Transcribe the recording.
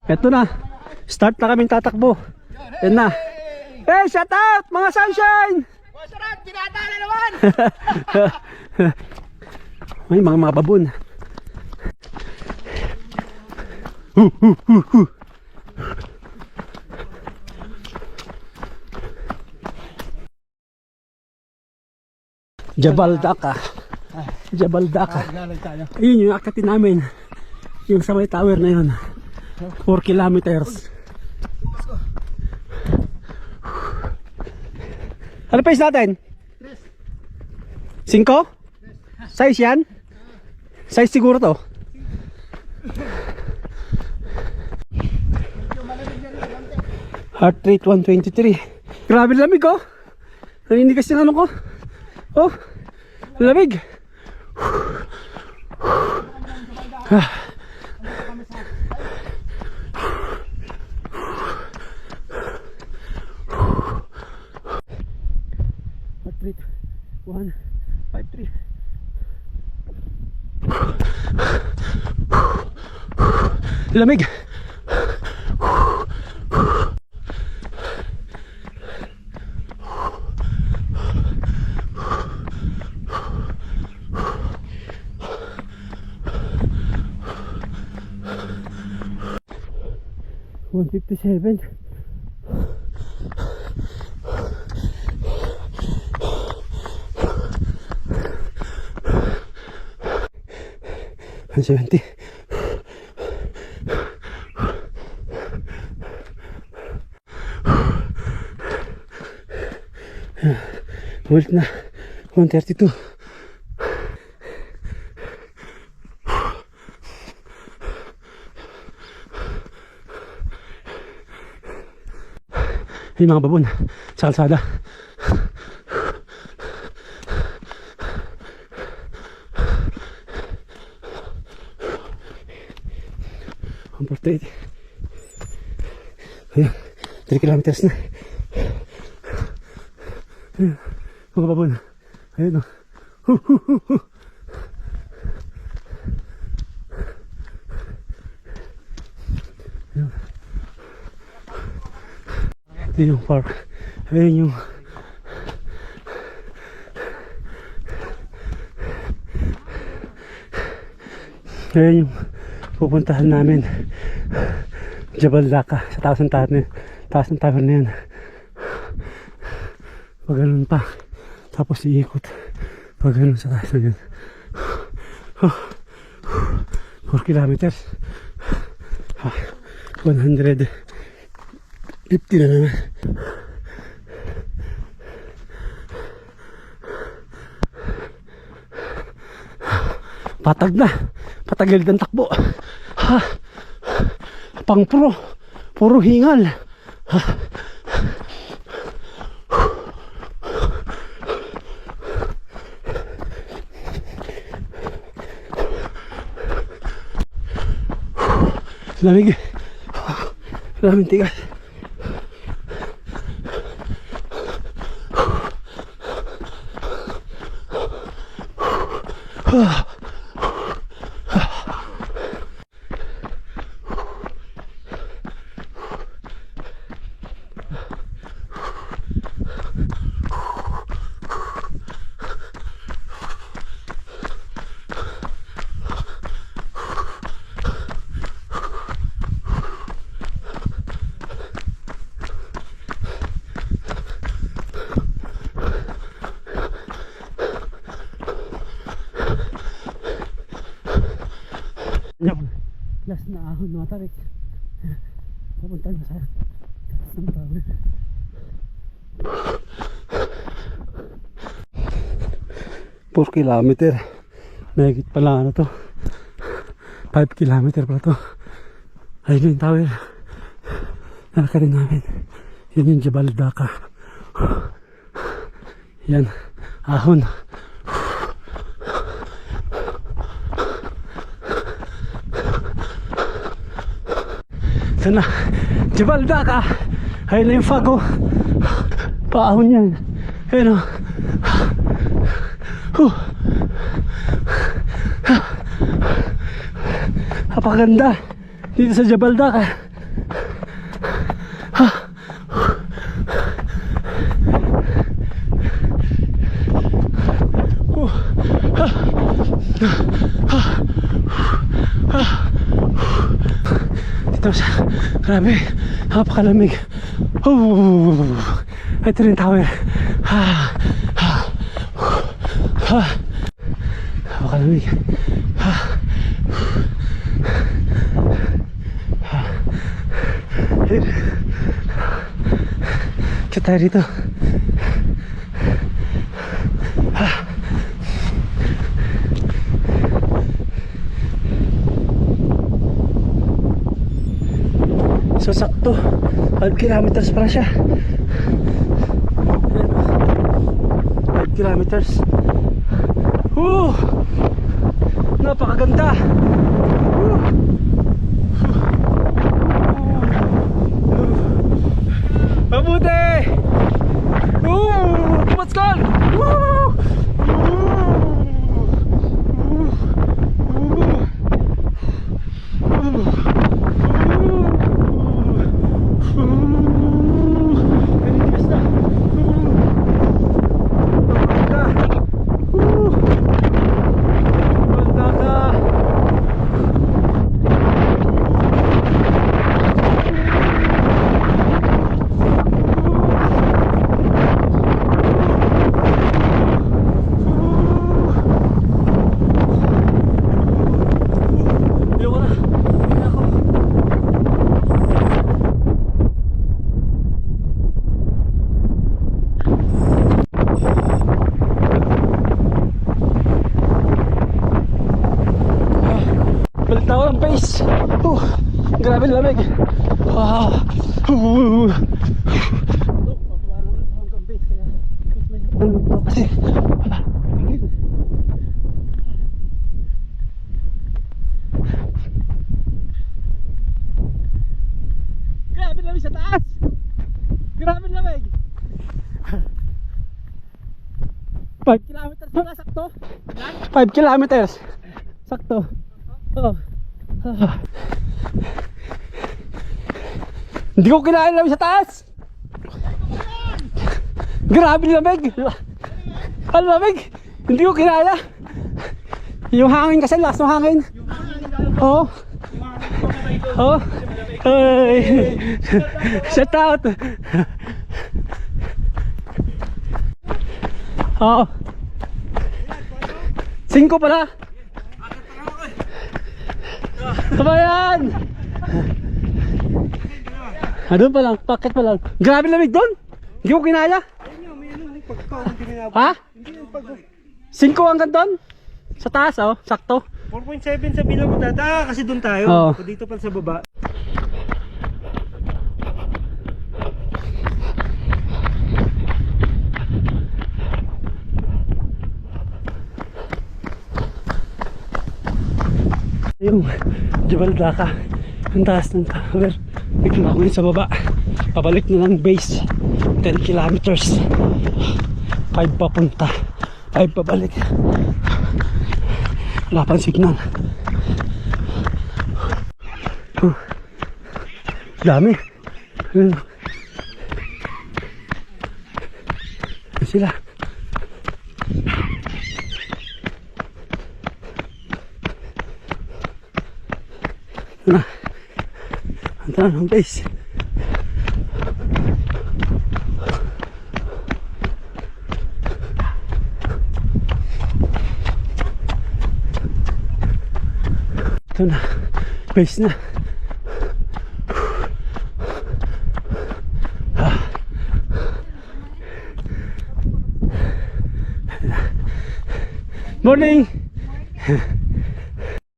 Eto na. Start na kaming tatakbo. Yan na. Hey, shout out mga sunshine! Masarap, tinatala naman! Ay, mga babon. Jabal Daka. Jabal Daka. Ayun yung akatin namin. Yung sa may tower na yun. 4 kilometers. Ano pace natin? 5? Size yan? Size siguro to. Heart rate 123. Grabe lamig oh. Naninigas yung ano ko. Oh, lamig. Heart rate 153. Lamig. $157. $170. Ulit na 132. Yung mga babon sa kalsada. $148. Ayan, 3 kilometers na. Ayan, mga babon. Ayan o. Ayan. Ito yung park. Ayan yung pupuntahan namin. Jabal Daka. Sa taas ng tower na yan. Pag ganun pa. Tapos iikot. Pag ganun sa taas na yan. 4 kilometers. 150 na naman. Patag na. Patagal ng takbo. Pang pro. Puro hingal. Lamig. Maraming tigas. Last na ahon mga tarik. Papunta na sa taas ng tower. 4 kilometer. Mahigit pala ano to. 5 kilometer pala to. Ayun yung tower. Nalakarin namin. Yan yung Jabal Daka. Yan. Ahon. Ito na, Jabal Daka. Ayun na yung fago. Paahon yan. Ayun o. Napakaganda dito sa Jabal Daka. Dito sa, grabe, napakalamig. Ito rin tower. Napakalamig. Kita tayo dito. So sakto 5 kilometers para siya. 5 kilometers. Napakaganda. Mabuti. Let's go. Grabe lamig. Kasi grabe lamig sa taas. Grabe lamig. 5 kilometers pala sakto. 5 kilometers. Sakto. Hindi ko kinain lamig sa taas. Grabe lamig. Ang lamig. Hindi ko kinaya. Yung hangin kasi, lakas ng hangin. Oo. Oo. Hey. Shout out. Oo. 5 pala. Sabayan. Doon pa lang, packet pa lang. Grabe lamig doon. Hindi ko kinaya. Ha? 5 hanggang doon? Sa taas, oh, sakto. 4.7 sa bilang data kasi doon tayo. Oo. Dito pa sa baba. Yung Jabal Daka, ang taas ng tower. Bigla ako yun sa baba. Pabalik na ng base. 10 kilometers. 5 papunta, 5 pabalik. Wala pang signal. Dami. Ayun sila. Na antaran ang base. Ito na, base na. Morning.